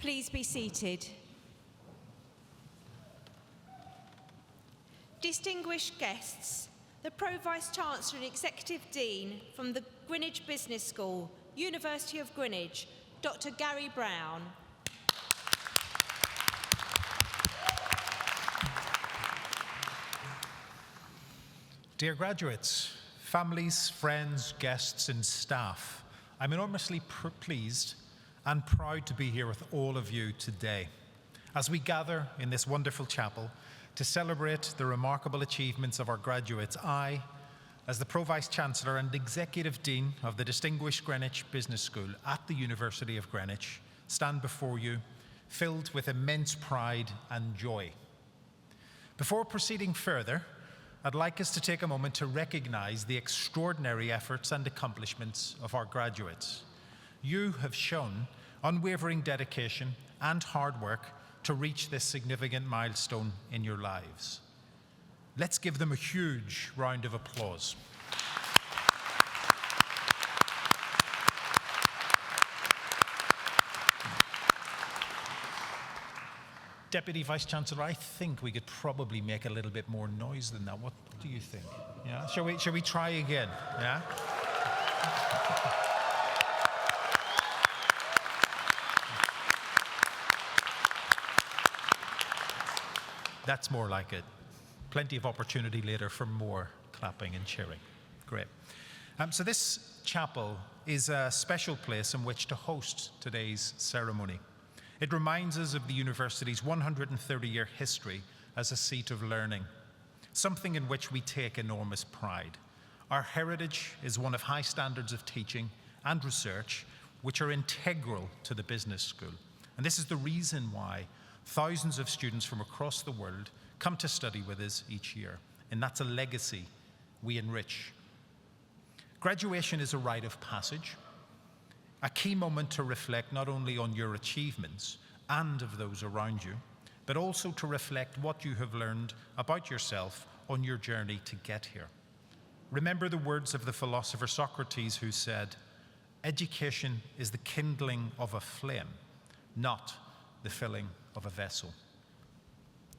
Please be seated. Distinguished guests, the Pro Vice-Chancellor and Executive Dean from the Greenwich Business School, University of Greenwich, Dr. Gary Brown. Dear graduates, families, friends, guests and staff, I'm enormously pleased and proud to be here with all of you today as we gather in this wonderful chapel to celebrate the remarkable achievements of our graduates. I, as the Pro Vice-Chancellor and Executive Dean of the Distinguished Greenwich Business School at the University of Greenwich, stand before you filled with immense pride and joy. Before proceeding further, I'd like us to take a moment to recognize the extraordinary efforts and accomplishments of our graduates. You have shown unwavering dedication and hard work to reach this significant milestone in your lives. Let's give them a huge round of applause. Deputy Vice-Chancellor, I think we could probably make a little bit more noise than that. What do you think? Yeah? Shall we try again? Yeah? That's more like it. Plenty of opportunity later for more clapping and cheering. Great. So this chapel is a special place in which to host today's ceremony. It reminds us of the university's 130-year history as a seat of learning, something in which we take enormous pride. Our heritage is one of high standards of teaching and research, which are integral to the business school. And this is the reason why thousands of students from across the world come to study with us each year. And that's a legacy we enrich. Graduation is a rite of passage, a key moment to reflect not only on your achievements and of those around you, but also to reflect what you have learned about yourself on your journey to get here. Remember the words of the philosopher Socrates, who said, "Education is the kindling of a flame, not the filling of a vessel."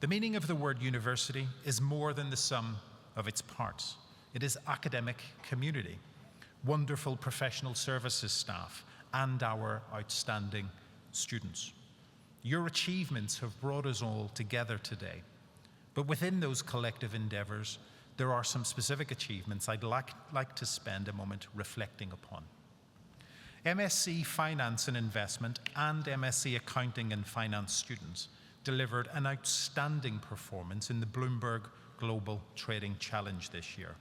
The meaning of the word university is more than the sum of its parts. It is academic community, wonderful professional services staff, and our outstanding students. Your achievements have brought us all together today. But within those collective endeavors, there are some specific achievements I'd like to spend a moment reflecting upon. MSc Finance and Investment and MSc Accounting and Finance students delivered an outstanding performance in the Bloomberg Global Trading Challenge this year.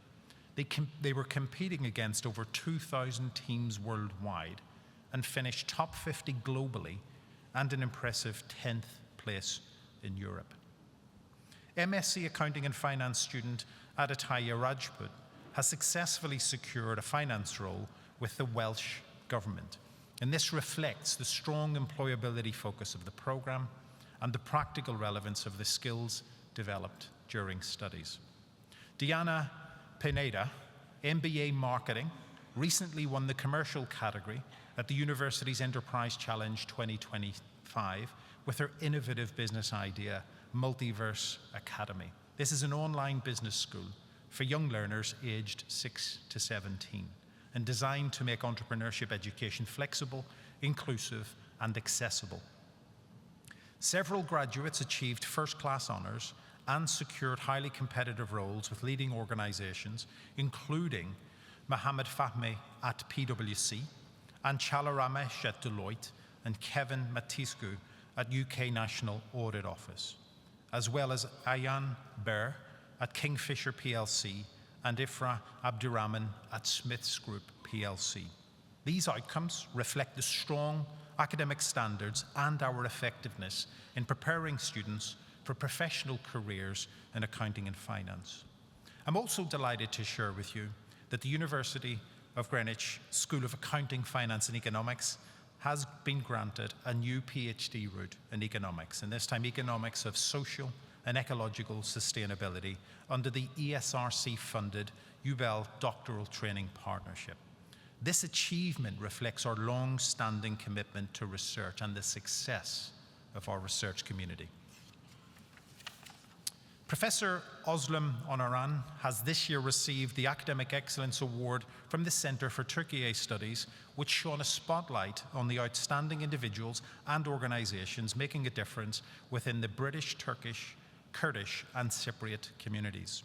They were competing against over 2,000 teams worldwide and finished top 50 globally and an impressive 10th place in Europe. MSc Accounting and Finance student Aditya Rajput has successfully secured a finance role with the Welsh Government. And this reflects the strong employability focus of the program and the practical relevance of the skills developed during studies. Diana Pineda, MBA Marketing, recently won the commercial category at the university's Enterprise Challenge 2025 with her innovative business idea, Multiverse Academy. This is an online business school for young learners aged 6 to 17 and designed to make entrepreneurship education flexible, inclusive, and accessible. Several graduates achieved first-class honors and secured highly competitive roles with leading organizations, including Mohammed Fahmy at PwC, and Chala Ramesh at Deloitte, and Kevin Matisku at UK National Audit Office, as well as Ayan Ber at Kingfisher PLC and Ifra Abdurrahman at Smiths Group PLC. These outcomes reflect the strong academic standards and our effectiveness in preparing students for professional careers in accounting and finance. I'm also delighted to share with you that the University of Greenwich School of Accounting, Finance and Economics has been granted a new PhD route in economics, and this time economics of social and ecological sustainability under the ESRC-funded UBEL Doctoral Training Partnership. This achievement reflects our long-standing commitment to research and the success of our research community. Professor Özlem Onaran has this year received the Academic Excellence Award from the Centre for Turkiye Studies, which shone a spotlight on the outstanding individuals and organisations making a difference within the British, Turkish, Kurdish and Cypriot communities.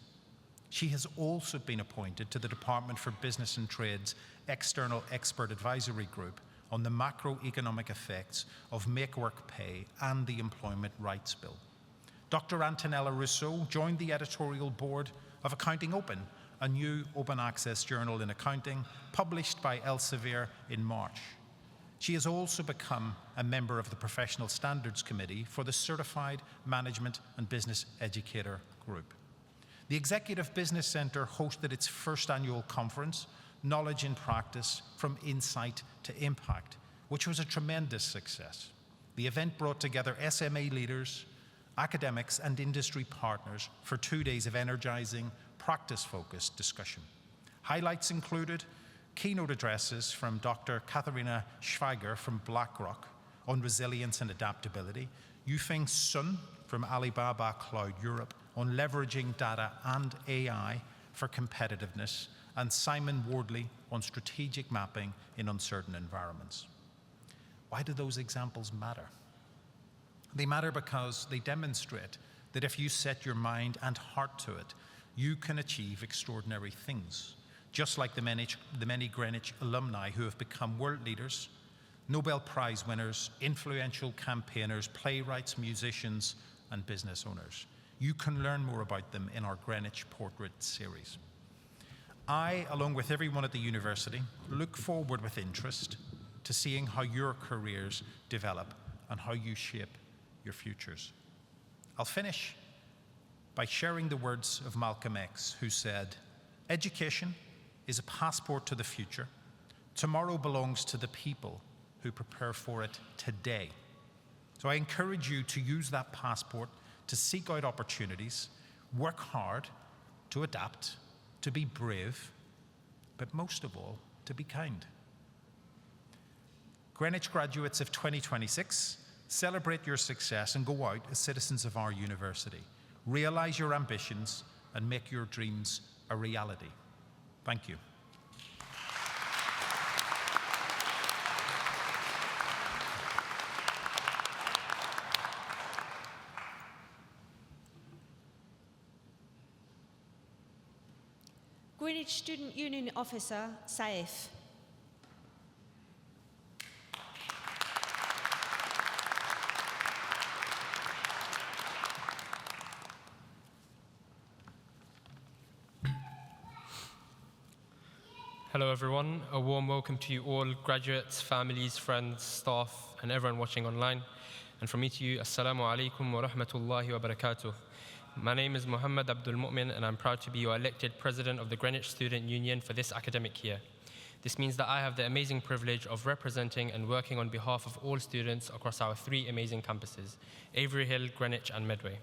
She has also been appointed to the Department for Business and Trade's External Expert Advisory Group on the macroeconomic effects of Make Work Pay and the Employment Rights Bill. Dr. Antonella Rousseau joined the editorial board of Accounting Open, a new open access journal in accounting published by Elsevier in March. She has also become a member of the Professional Standards Committee for the Certified Management and Business Educator Group. The Executive Business Centre hosted its first annual conference, Knowledge in Practice from Insight to Impact, which was a tremendous success. The event brought together SMA leaders, academics and industry partners for 2 days of energizing, practice-focused discussion. Highlights included keynote addresses from Dr. Katharina Schweiger from BlackRock on resilience and adaptability, Yufeng Sun from Alibaba Cloud Europe on leveraging data and AI for competitiveness, and Simon Wardley on strategic mapping in uncertain environments. Why do those examples matter? They matter because they demonstrate that if you set your mind and heart to it, you can achieve extraordinary things, just like the many Greenwich alumni who have become world leaders, Nobel Prize winners, influential campaigners, playwrights, musicians, and business owners. You can learn more about them in our Greenwich Portrait series. I, along with everyone at the university, look forward with interest to seeing how your careers develop and how you shape your futures. I'll finish by sharing the words of Malcolm X, who said, "Education is a passport to the future. Tomorrow belongs to the people who prepare for it today." So I encourage you to use that passport to seek out opportunities, work hard, to adapt, to be brave, but most of all, to be kind. Greenwich graduates of 2026, celebrate your success and go out as citizens of our university. Realize your ambitions and make your dreams a reality. Thank you. Greenwich Student Union Officer, Saif. Hello everyone, a warm welcome to you all, graduates, families, friends, staff, and everyone watching online. And from me to you, Assalamu alaikum wa rahmatullahi wa barakatuh. My name is Muhammad Abdul Mu'min, and I'm proud to be your elected president of the Greenwich Student Union for this academic year. This means that I have the amazing privilege of representing and working on behalf of all students across our 3 amazing campuses, Avery Hill, Greenwich, and Medway.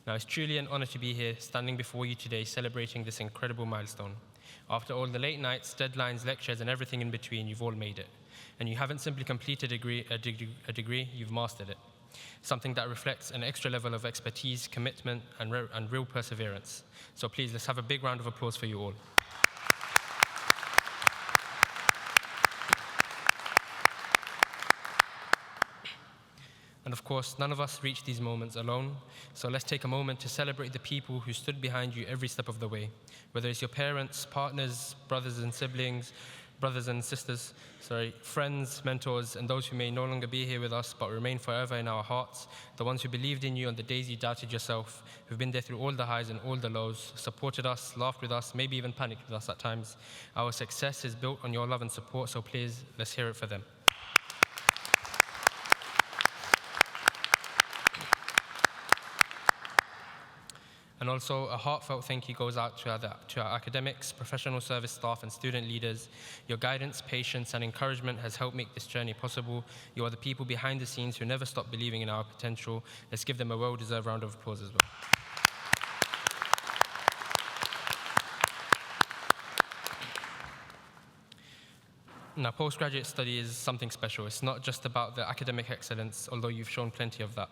Now, it's truly an honor to be here, standing before you today, celebrating this incredible milestone. After all the late nights, deadlines, lectures, and everything in between, you've all made it. And you haven't simply completed a degree, you've mastered it. Something that reflects an extra level of expertise, commitment, and real perseverance. So please, let's have a big round of applause for you all. And of course, none of us reach these moments alone, so let's take a moment to celebrate the people who stood behind you every step of the way, whether it's your parents, partners, brothers and sisters, friends, mentors, and those who may no longer be here with us but remain forever in our hearts, the ones who believed in you on the days you doubted yourself, who've been there through all the highs and all the lows, supported us, laughed with us, maybe even panicked with us at times. Our success is built on your love and support, so please, let's hear it for them. And also, a heartfelt thank you goes out to our academics, professional service staff, and student leaders. Your guidance, patience, and encouragement has helped make this journey possible. You are the people behind the scenes who never stop believing in our potential. Let's give them a well-deserved round of applause as well. Now, postgraduate study is something special. It's not just about the academic excellence, although you've shown plenty of that.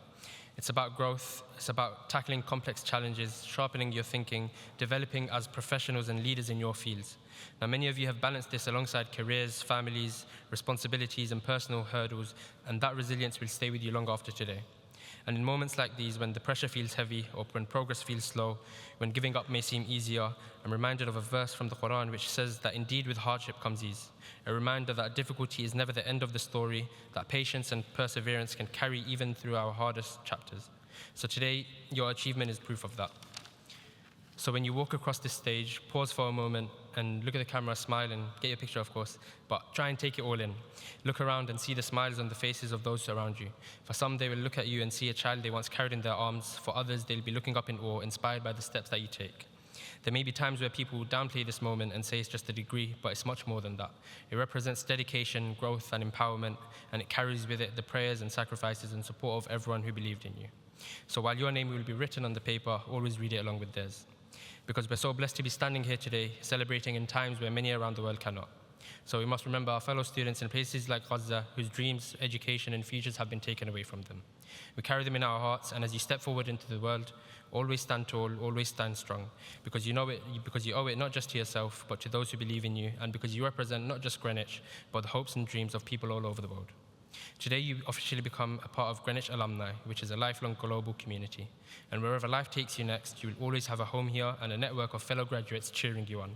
It's about growth, it's about tackling complex challenges, sharpening your thinking, developing as professionals and leaders in your fields. Now, many of you have balanced this alongside careers, families, responsibilities, and personal hurdles, and that resilience will stay with you long after today. And in moments like these, when the pressure feels heavy or when progress feels slow, when giving up may seem easier, I'm reminded of a verse from the Quran which says that indeed with hardship comes ease. A reminder that difficulty is never the end of the story, that patience and perseverance can carry even through our hardest chapters. So today, your achievement is proof of that. So when you walk across this stage, pause for a moment and look at the camera, smile and get your picture, of course, but try and take it all in. Look around and see the smiles on the faces of those around you. For some, they will look at you and see a child they once carried in their arms. For others, they'll be looking up in awe, inspired by the steps that you take. There may be times where people downplay this moment and say it's just a degree, but it's much more than that. It represents dedication, growth, and empowerment, and it carries with it the prayers and sacrifices and support of everyone who believed in you. So while your name will be written on the paper, always read it along with theirs. Because we're so blessed to be standing here today, celebrating in times where many around the world cannot. So we must remember our fellow students in places like Gaza, whose dreams, education, and futures have been taken away from them. We carry them in our hearts, and as you step forward into the world, always stand tall, always stand strong, because you owe it not just to yourself, but to those who believe in you, and because you represent not just Greenwich, but the hopes and dreams of people all over the world. Today, you officially become a part of Greenwich Alumni, which is a lifelong global community. And wherever life takes you next, you will always have a home here and a network of fellow graduates cheering you on.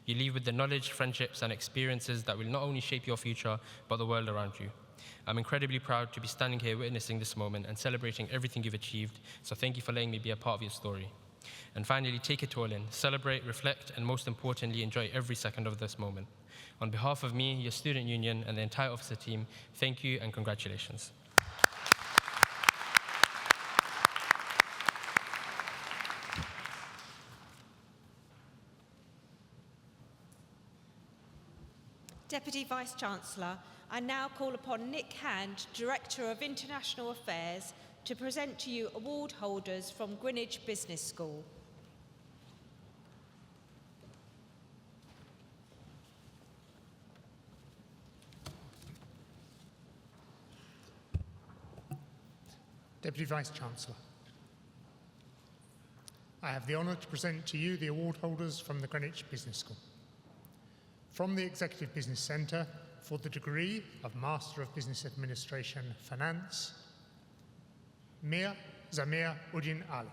You leave with the knowledge, friendships, and experiences that will not only shape your future, but the world around you. I'm incredibly proud to be standing here witnessing this moment and celebrating everything you've achieved, so thank you for letting me be a part of your story. And finally, take it all in, celebrate, reflect, and most importantly, enjoy every second of this moment. On behalf of me, your student union, and the entire officer team, thank you and congratulations. Deputy Vice-Chancellor, I now call upon Nick Hand, Director of International Affairs, to present to you award holders from Greenwich Business School. Deputy Vice-Chancellor, I have the honour to present to you the award holders from the Greenwich Business School. From the Executive Business Centre for the degree of Master of Business Administration Finance, Mir Zamir Uddin Ali.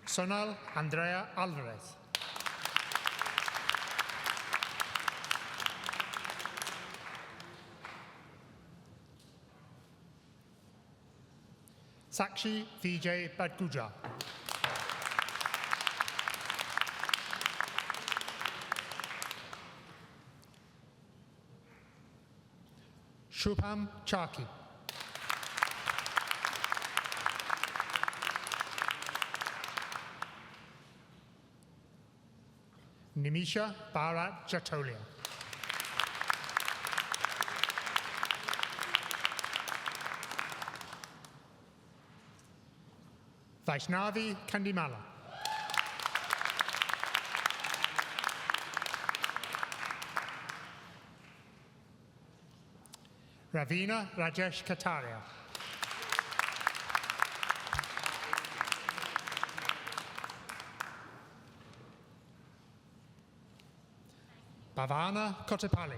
Sonal Andrea Alvarez. Sakshi Vijay Badguja. Shubham Chaki. Nimisha Bharat Jatolia. Vaishnavi Kandimala. Ravina Rajesh Kataria. Bhavana Kotapalli.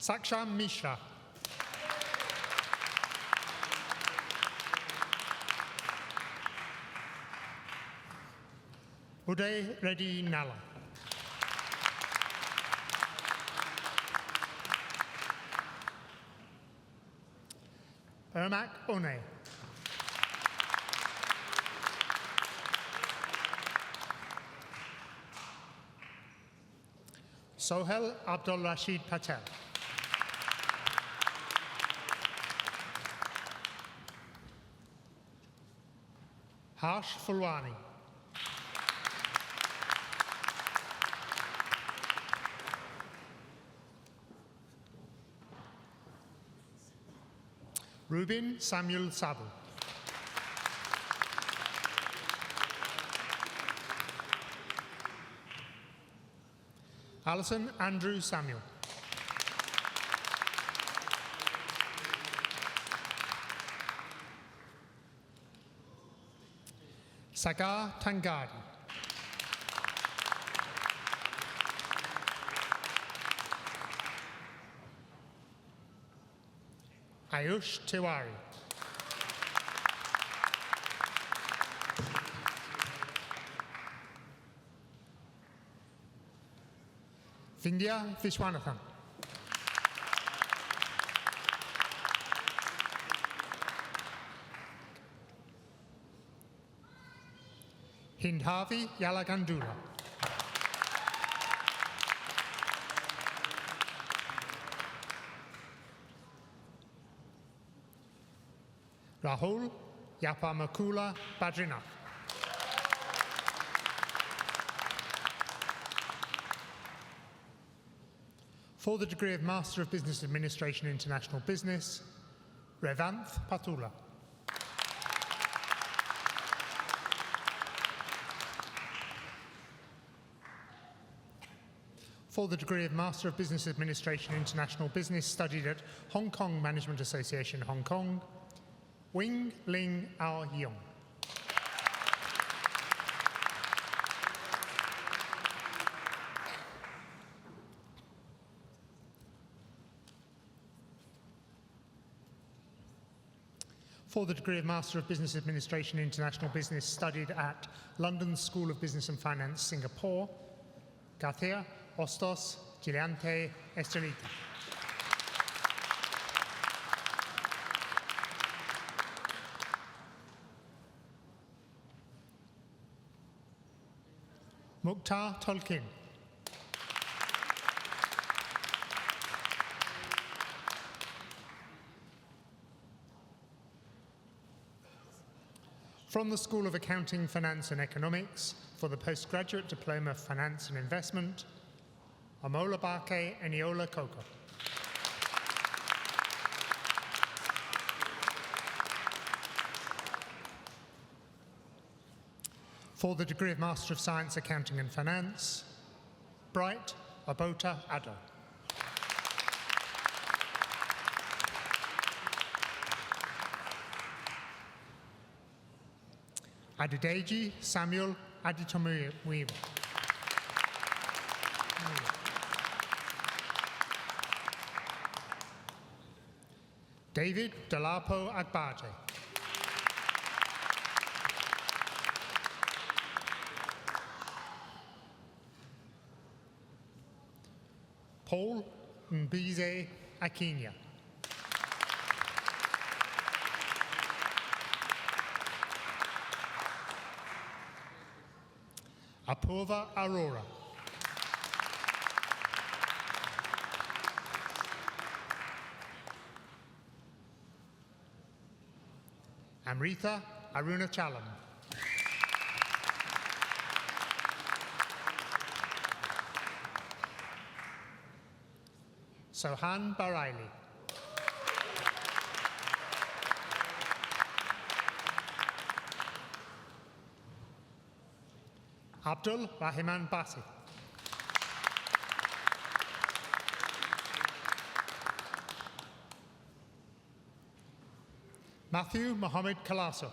Saksham Mishra. Uday Reddy Nalla. Ermak One. Sohel Abdul Rashid Patel. Harsh Fulwani. Rubin Samuel Sabu. Alison Andrew Samuel. Sagar Tangadi. Ayush Tiwari. Vindhya Vishwanathan. Hindhavi Yalagandula. Rahul Yapamakula Badrinath. For the degree of Master of Business Administration International Business, Revanth Patula. For the degree of Master of Business Administration International Business, studied at Hong Kong Management Association, Hong Kong, Wing Ling Ao Yong. For the degree of Master of Business Administration International Business, studied at London School of Business and Finance, Singapore, Gathia Ostos Giliante Estrelita. Mukhtar Tolkien. From the School of Accounting, Finance and Economics for the Postgraduate Diploma of Finance and Investment, Amolabake Eniola Koko. For the degree of Master of Science, Accounting and Finance, Bright Abota Addo. Adedeji Samuel Aditomuyiwa. David Dalapo Agbaje. Paul Mbize Akinya. Apurva Arora. Amrita Arunachalam. Sohan Baraili. Abdul Rahiman Basi. Matthew Mohammed Kalaso.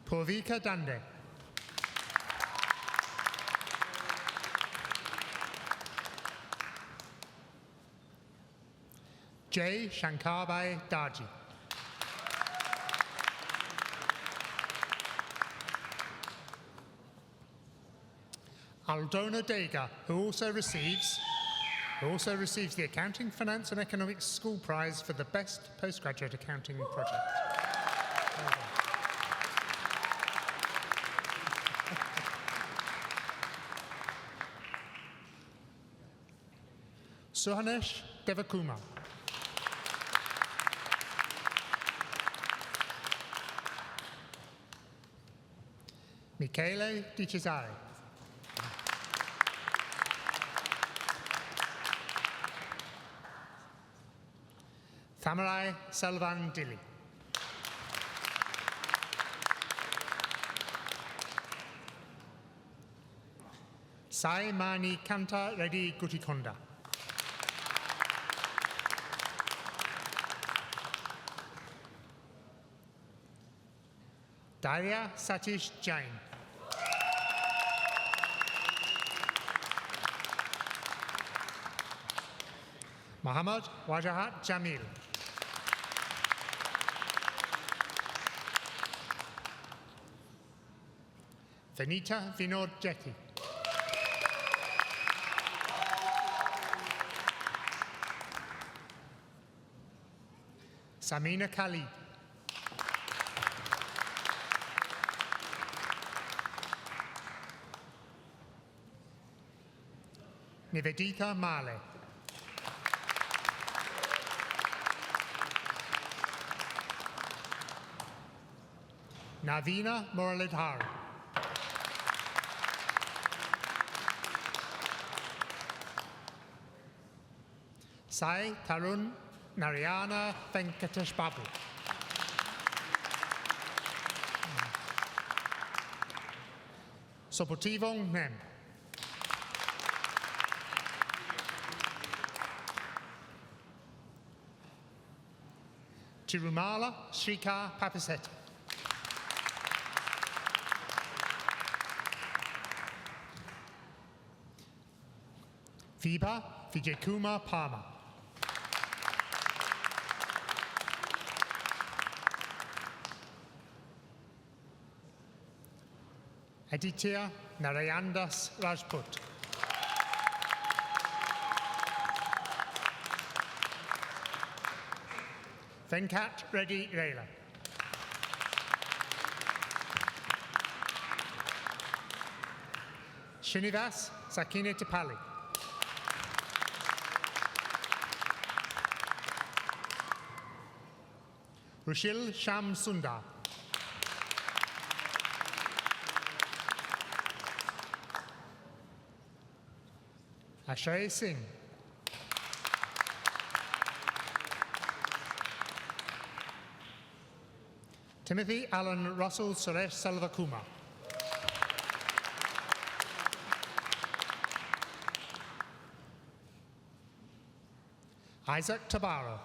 Purvika Dande. Jay Shankarbai Daji. Aldona Dega, who also receives the Accounting, Finance and Economics School Prize for the Best Postgraduate Accounting Project. Well done. Suhanesh Devakumar. Michele Di Cesare. Thamarai Selvan Dilli. Sai Mani Kanta Reddy Gutikonda. Daria Satish Jain. Muhammad Wajahat Jamil. Venita Vinod Jetty. Samina Khalid. Nivedita Male. Navina Muralidhar. Sai Tarun Narayana Venkatesh Babu. Sopotivong Nem. Tirumala Shrika Papasetti. Viba Vijaykumar Palmer. Aditya Narayandas Rajput. Venkat Reddy Rela. Srinivas Sakina Tipali. Rushil Sham Sundar. Ashay Singh. Timothy Alan Russell Suresh Selvakumar. Isaac Tabaro.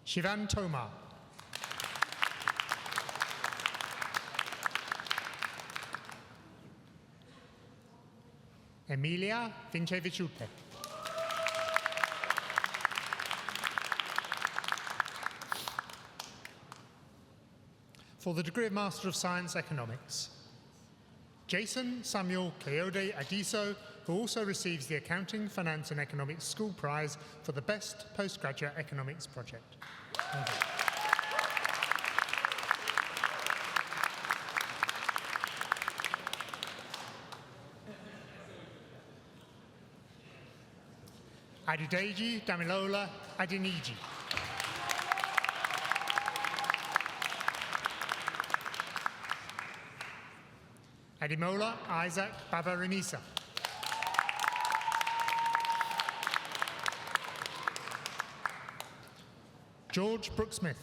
Shivan Tomar. Emilia Vincevichupe. For the degree of Master of Science Economics, Jason Samuel Kayode Adiso, who also receives the Accounting, Finance and Economics School Prize for the Best Postgraduate Economics Project. Thank you. Adideji Damilola Adiniji. Adimola Isaac Babarimisa. George Brooksmith.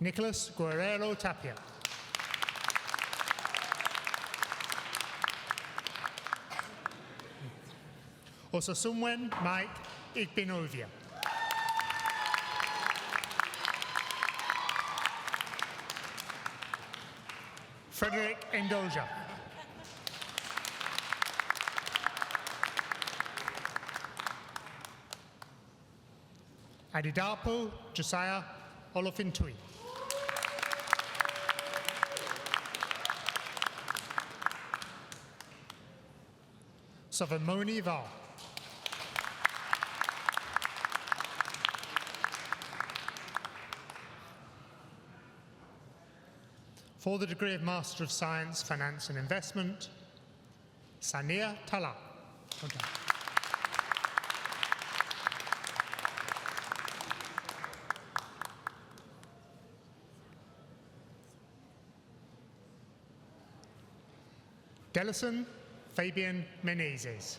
Nicholas Guerrero Tapia. Osasumwen Mike Igbinovia. Frederick Endoja. Adidapo Josiah Olofintui. Savamoni Val. For the degree of Master of Science, Finance and Investment, Sania Tala. Okay. Delison Fabian Menezes.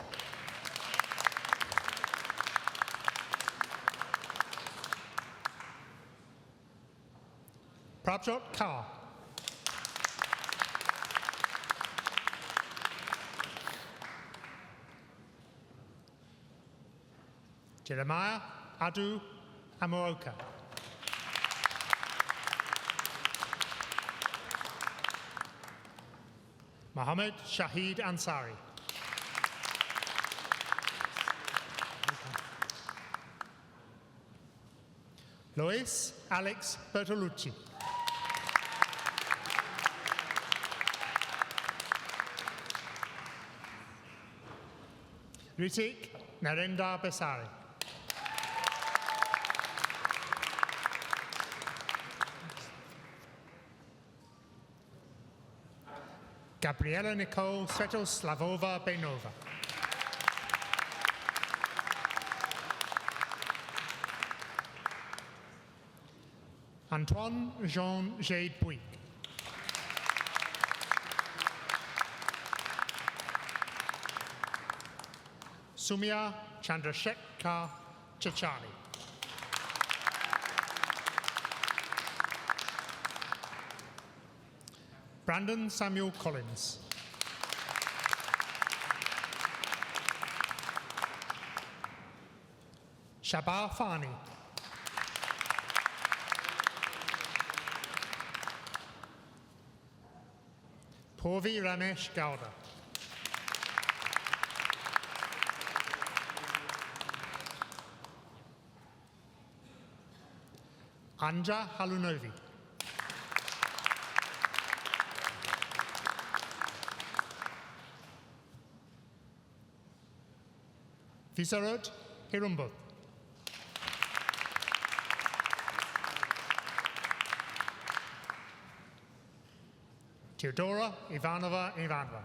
Prabjot Kaur. Jeremiah Adu Amooka. Mohammed Shahid Ansari. Lois Alex Bertolucci. Ritik Narendra Besari. Gabriela Nicole Svetoslavova Benova. Antoine Jean Jade Puig. Sumya Chandrasekhar Chachani. Brandon Samuel Collins. Shabar Fani. Purvi Ramesh Gowda. Anja Halunovi. Visarod Hirumbo. Teodora Ivanova Ivanova.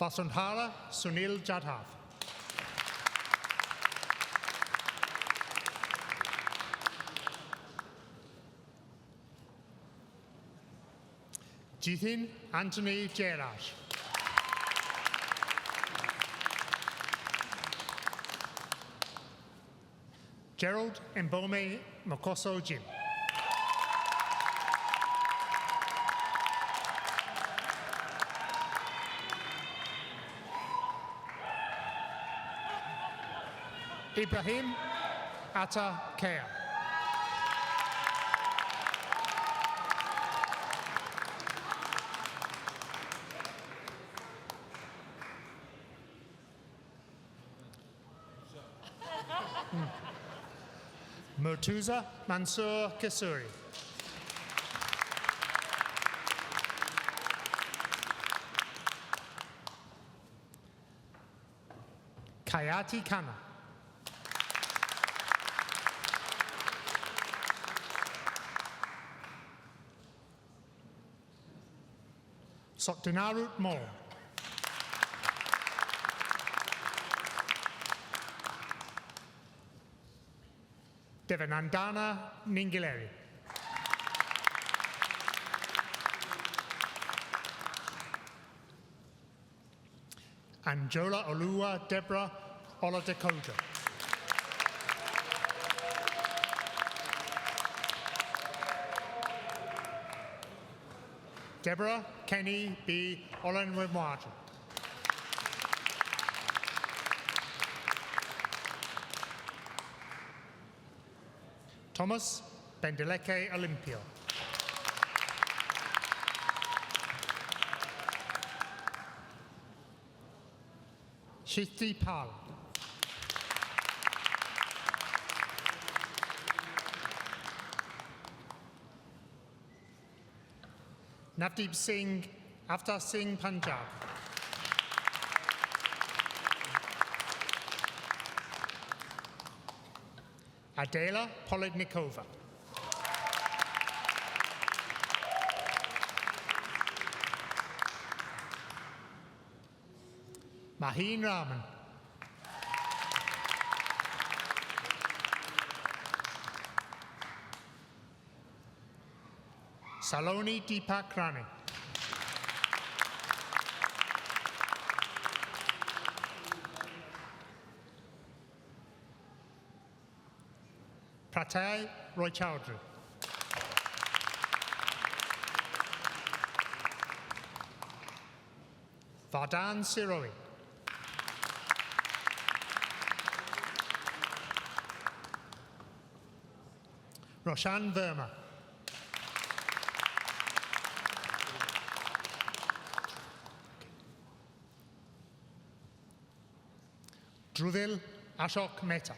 Vasundhara Sunil Jadhav. Jithin Anthony Jairaj. Gerald Mbome Mokoso Jim. Ibrahim Atta Kea. Murtuza Mansoor Kesuri. Kayati Khanna. Sottinarut Mo. Devanandana Ningileri. Anjola Olua Deborah Oladekoja. Deborah Kenny B. Olenwemwaja. Thomas Bendeleke Olympio. Shithti Pal. Navdeep Singh, Avtar Singh Punjab. Adela Polidnikova. Maheen Rahman. Saloni Deepak Rani. Pratay Roy Chowdhury. Vardhan Siroi. Roshan Verma. Dhruvil Ashok Mehta.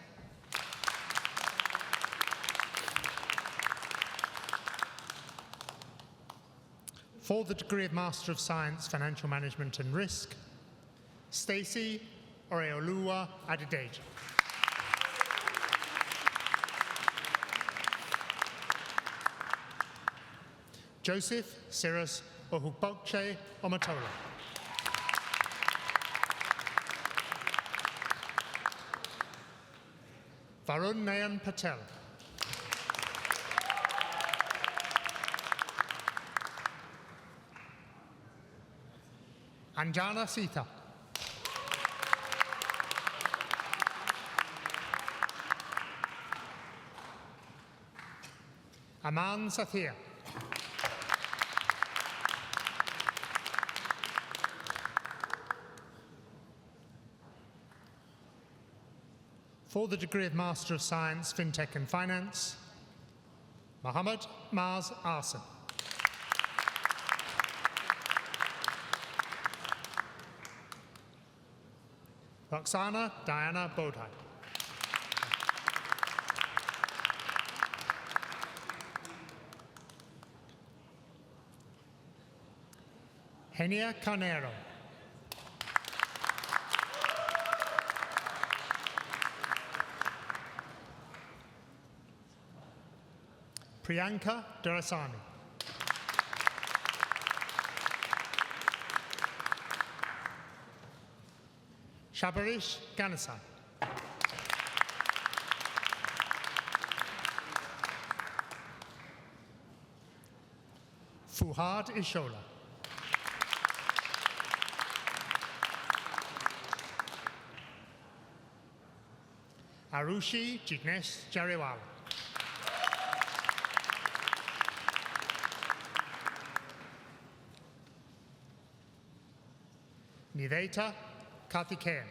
For the degree of Master of Science, Financial Management and Risk, Stacey Oreoluwa Adedeji. Joseph Cyrus Ohukbokche Omatola. Varun Nayan Patel. Anjana Sita. Aman Sathia. For the degree of Master of Science, FinTech and Finance, Mohammed Maz Arsen. Roxana Diana Bodhai. Henia Carnero. Priyanka Durasani. Shabarish Ganesan. Fuhad Ishola. Arushi Jignesh Jariwala. Niveta Karthikeyan.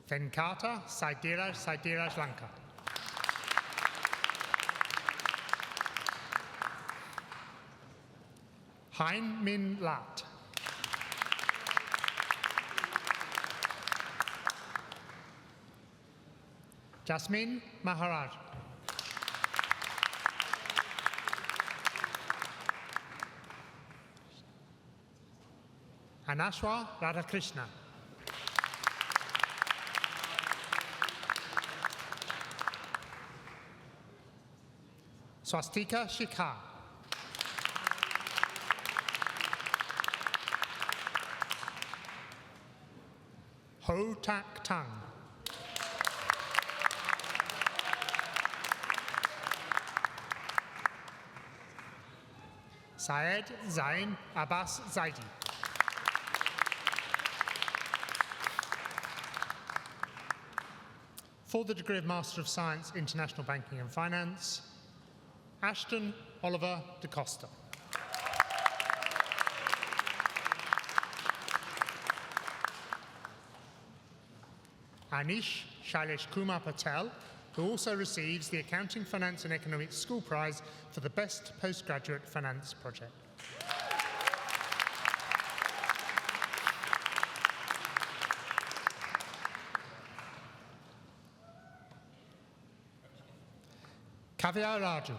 Venkata Saidira Lanka. Hein Min Lat. Jasmine Maharaj. Anashwa Radhakrishna. Swastika Shikhar. Ho Tak Tang. Syed Zain Abbas Zaidi. For the degree of Master of Science, International Banking and Finance, Ashton Oliver de Costa. Anish Shailesh Kumar Patel, who also receives the Accounting, Finance and Economics School Prize for the Best Postgraduate Finance Project. Kavya Raju.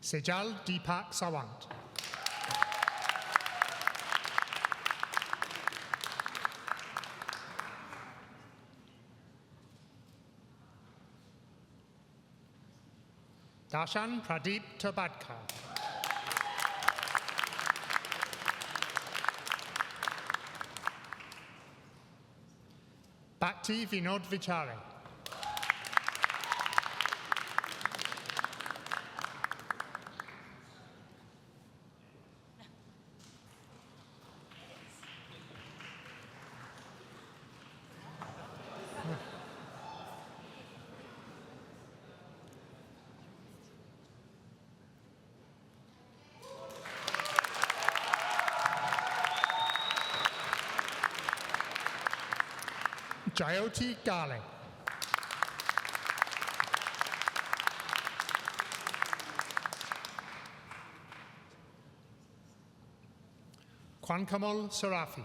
Sejal Deepak Sawant. Darshan Pradeep Tabadkar. Bhakti Vinod Vichare. Jayoti Gale. Kwankamal Sarafi.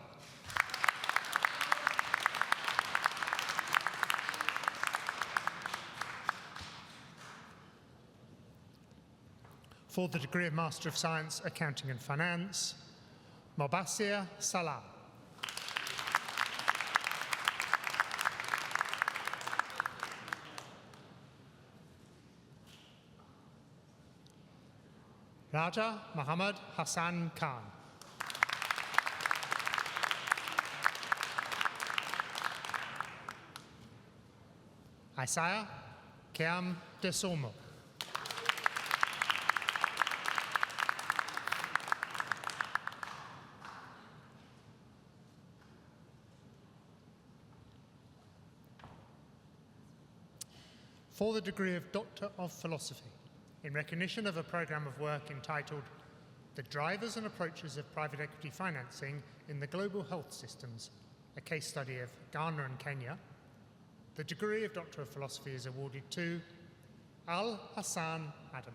For the degree of Master of Science, Accounting and Finance, Mobasir Salah. Raja Muhammad Hassan Khan. Isaiah Kiam De Somo. For the degree of Doctor of Philosophy, in recognition of a programme of work entitled The Drivers and Approaches of Private Equity Financing in the Global Health Systems, a case study of Ghana and Kenya, the degree of Doctor of Philosophy is awarded to Al Hassan Adam.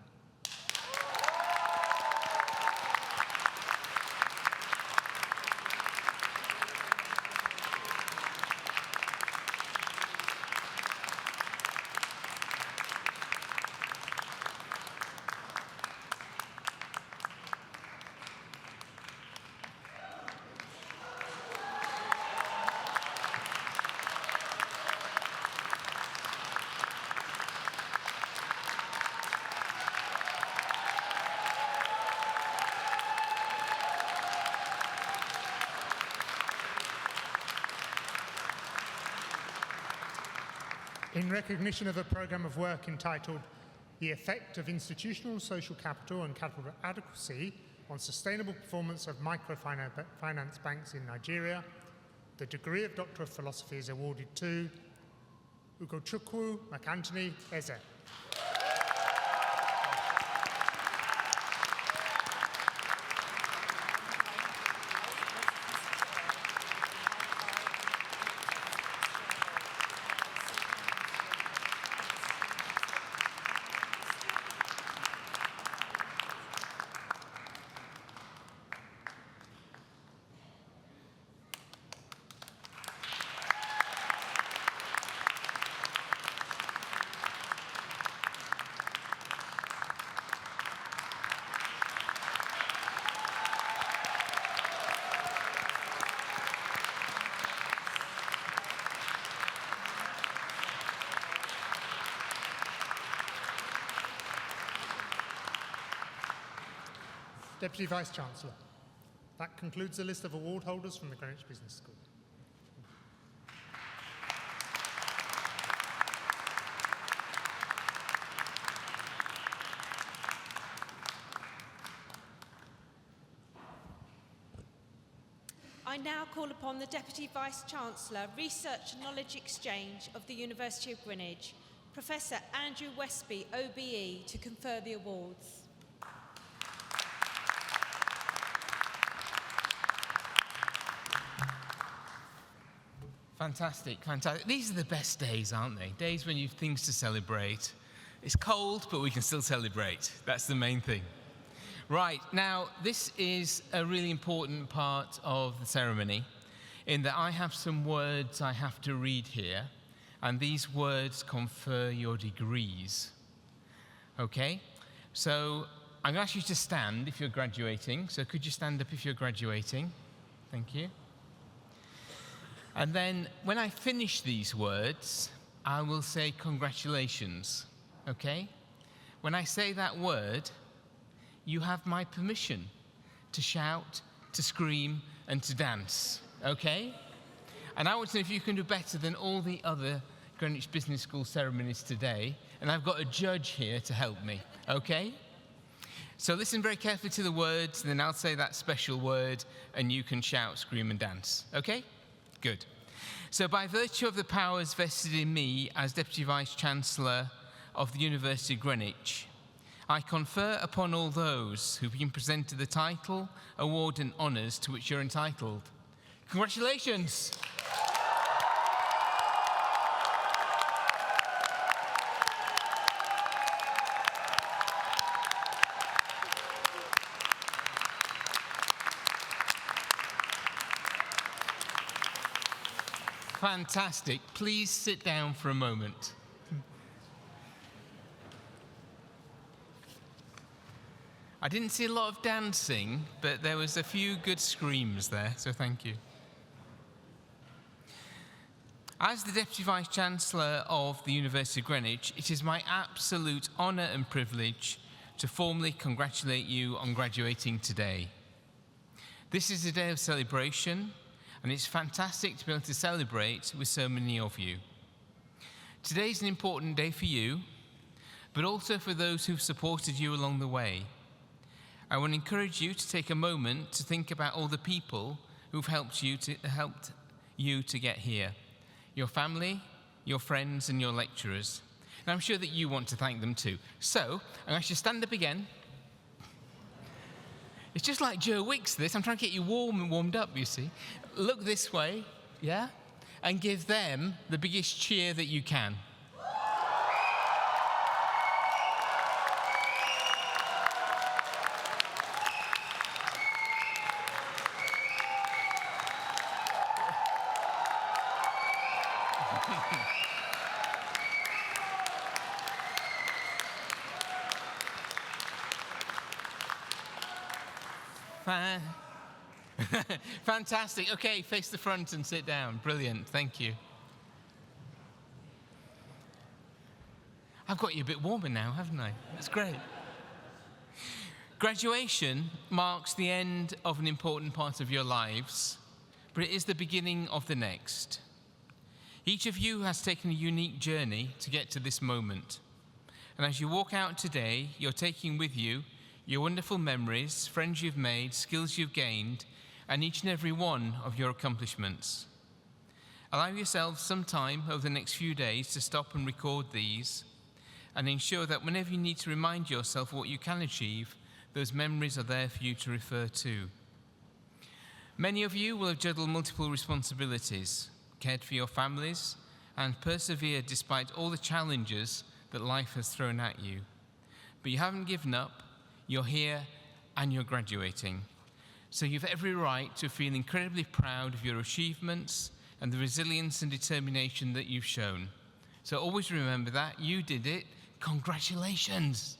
In recognition of a programme of work entitled The Effect of Institutional Social Capital and Capital Adequacy on Sustainable Performance of Microfinance Banks in Nigeria, the degree of Doctor of Philosophy is awarded to Ugochukwu McAnthony Eze. Deputy Vice-Chancellor. That concludes the list of award holders from the Greenwich Business School. I now call upon the Deputy Vice-Chancellor, Research and Knowledge Exchange of the University of Greenwich, Professor Andrew Westby, OBE, to confer the awards. Fantastic, fantastic. These are the best days, aren't they? Days when you've things to celebrate. It's cold, but we can still celebrate. That's the main thing. Right, now, this is a really important part of the ceremony in that I have some words I have to read here, and these words confer your degrees. Okay? So I'm going to ask you to stand if you're graduating. So could you stand up if you're graduating? Thank you. And then when I finish these words, I will say congratulations, okay? when I say that word, you have my permission to shout, to scream, and to dance, okay? And I want to know if you can do better than all the other Greenwich Business School ceremonies today, and I've got a judge here to help me, okay? So listen very carefully to the words, and then I'll say that special word, and you can shout, scream, and dance, okay? Good. So by virtue of the powers vested in me as Deputy Vice-Chancellor of the University of Greenwich, I confer upon all those who've been presented the title, award, and honours to which you're entitled. Congratulations! Fantastic. Please sit down for a moment. I didn't see a lot of dancing, but there was a few good screams there, so thank you. As the Deputy Vice-Chancellor of the University of Greenwich, it is my absolute honour and privilege to formally congratulate you on graduating today. This is a day of celebration, and it's fantastic to be able to celebrate with so many of you. Today is an important day for you, but also for those who've supported you along the way. I want to encourage you to take a moment to think about all the people who've helped you to get here. Your family, your friends, and your lecturers. And I'm sure that you want to thank them too. So, I'm going to stand up again. It's just like Joe Wicks, this. I'm trying to get you warm and warmed up, you see. Look this way, yeah? And give them the biggest cheer that you can. Fantastic. Okay, face the front and sit down. Brilliant. Thank you. I've got you a bit warmer now, haven't I? That's great. Graduation marks the end of an important part of your lives, but it is the beginning of the next. Each of you has taken a unique journey to get to this moment. And as you walk out today, you're taking with you your wonderful memories, friends you've made, skills you've gained, and each and every one of your accomplishments. Allow yourself some time over the next few days to stop and record these, and ensure that whenever you need to remind yourself of what you can achieve, those memories are there for you to refer to. Many of you will have juggled multiple responsibilities, cared for your families, and persevered despite all the challenges that life has thrown at you. But you haven't given up. You're here and you're graduating. So you've every right to feel incredibly proud of your achievements and the resilience and determination that you've shown. So always remember that. You did it. Congratulations.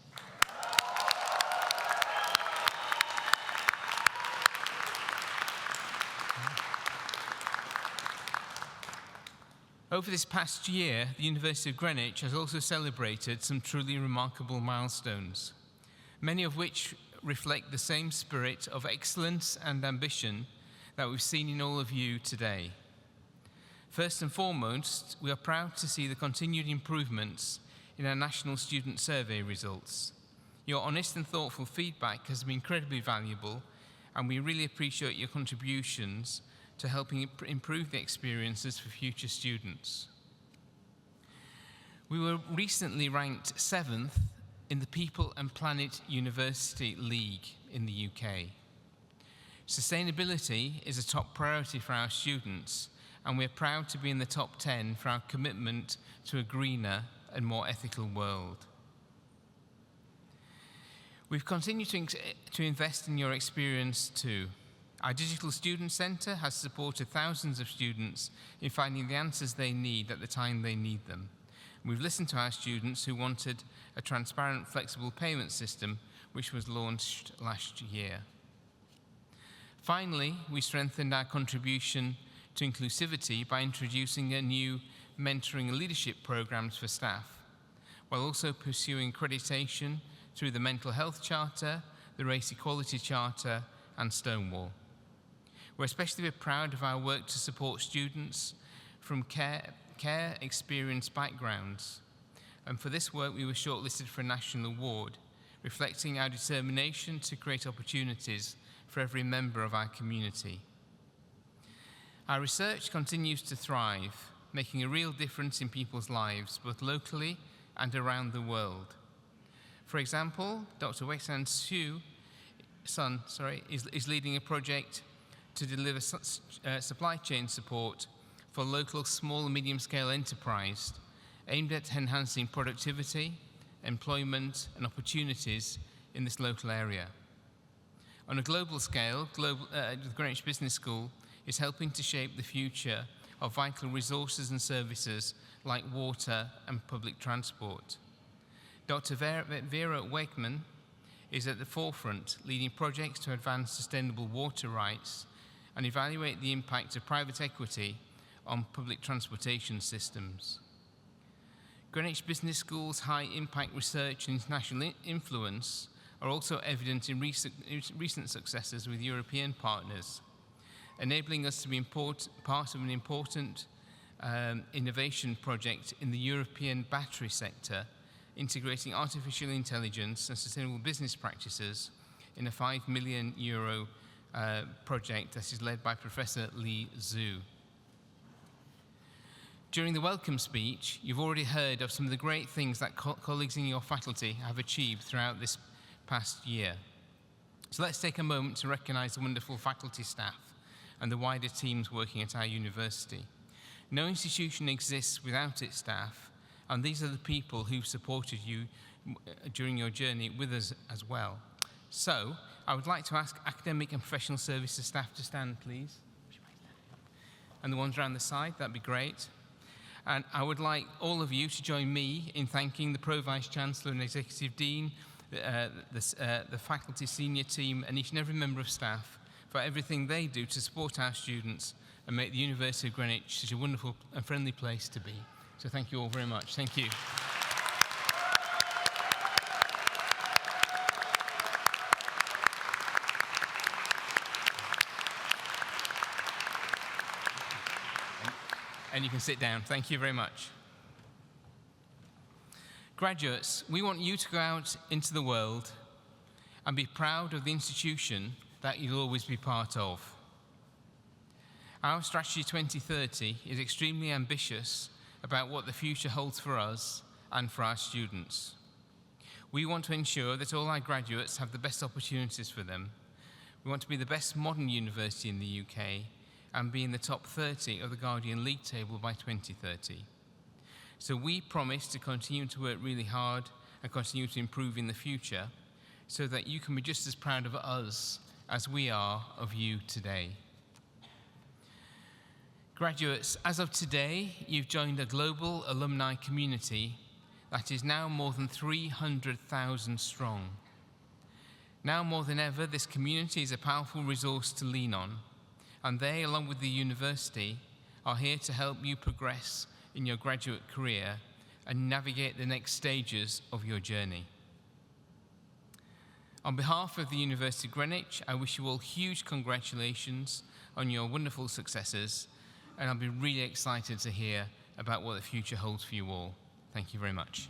Over this past year, the University of Greenwich has also celebrated some truly remarkable milestones, many of which reflect the same spirit of excellence and ambition that we've seen in all of you today. First and foremost, we are proud to see the continued improvements in our National Student Survey results. Your honest and thoughtful feedback has been incredibly valuable, and we really appreciate your contributions to helping improve the experiences for future students. We were recently ranked 7th in the People and Planet University League in the UK. Sustainability is a top priority for our students, and we're proud to be in the top 10 for our commitment to a greener and more ethical world. We've continued to invest in your experience too. Our Digital Student Centre has supported thousands of students in finding the answers they need at the time they need them. We've listened to our students who wanted a transparent, flexible payment system, which was launched last year. Finally, we strengthened our contribution to inclusivity by introducing a new mentoring and leadership programs for staff. while also pursuing accreditation through the Mental Health Charter, the Race Equality Charter, and Stonewall. We're especially proud of our work to support students from care experience backgrounds. And for this work, we were shortlisted for a national award, reflecting our determination to create opportunities for every member of our community. Our research continues to thrive, making a real difference in people's lives, both locally and around the world. For example, Dr. Wei-San Sun is leading a project to deliver supply chain support for local small and medium-scale enterprise aimed at enhancing productivity, employment, and opportunities in this local area. On a global scale, the Greenwich Business School is helping to shape the future of vital resources and services like water and public transport. Dr. Vera Wegman is at the forefront, leading projects to advance sustainable water rights and evaluate the impact of private equity on public transportation systems. Greenwich Business School's high-impact research and international influence are also evident in recent successes with European partners, enabling us to be part of an important innovation project in the European battery sector, integrating artificial intelligence and sustainable business practices in a €5 million project that is led by Professor Li Zhu. During the welcome speech, you've already heard of some of the great things that colleagues in your faculty have achieved throughout this past year. So let's take a moment to recognise the wonderful faculty staff and the wider teams working at our university. No institution exists without its staff, and these are the people who've supported you during your journey with us as well. So I would like to ask academic and professional services staff to stand, please. And the ones around the side, that'd be great. And I would like all of you to join me in thanking the Pro-Vice Chancellor and Executive Dean, the faculty senior team, and each and every member of staff for everything they do to support our students and make the University of Greenwich such a wonderful and friendly place to be. So thank you all very much. Thank you. And you can sit down. Thank you very much. Graduates, we want you to go out into the world and be proud of the institution that you'll always be part of. Our Strategy 2030 is extremely ambitious about what the future holds for us and for our students. We want to ensure that all our graduates have the best opportunities for them. We want to be the best modern university in the UK and be in the top 30 of the Guardian League table by 2030. So we promise to continue to work really hard and continue to improve in the future so that you can be just as proud of us as we are of you today. Graduates, as of today, you've joined a global alumni community that is now more than 300,000 strong. Now more than ever, this community is a powerful resource to lean on, and they, along with the university, are here to help you progress in your graduate career and navigate the next stages of your journey. On behalf of the University of Greenwich, I wish you all huge congratulations on your wonderful successes, and I'll be really excited to hear about what the future holds for you all. Thank you very much.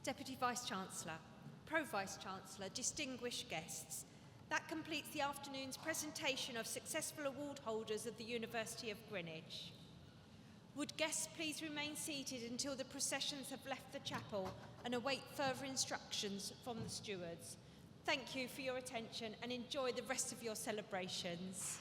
Deputy Vice-Chancellor, Pro-Vice-Chancellor, distinguished guests, that completes the afternoon's presentation of successful award holders of the University of Greenwich. Would guests please remain seated until the processions have left the chapel and await further instructions from the stewards. Thank you for your attention and enjoy the rest of your celebrations.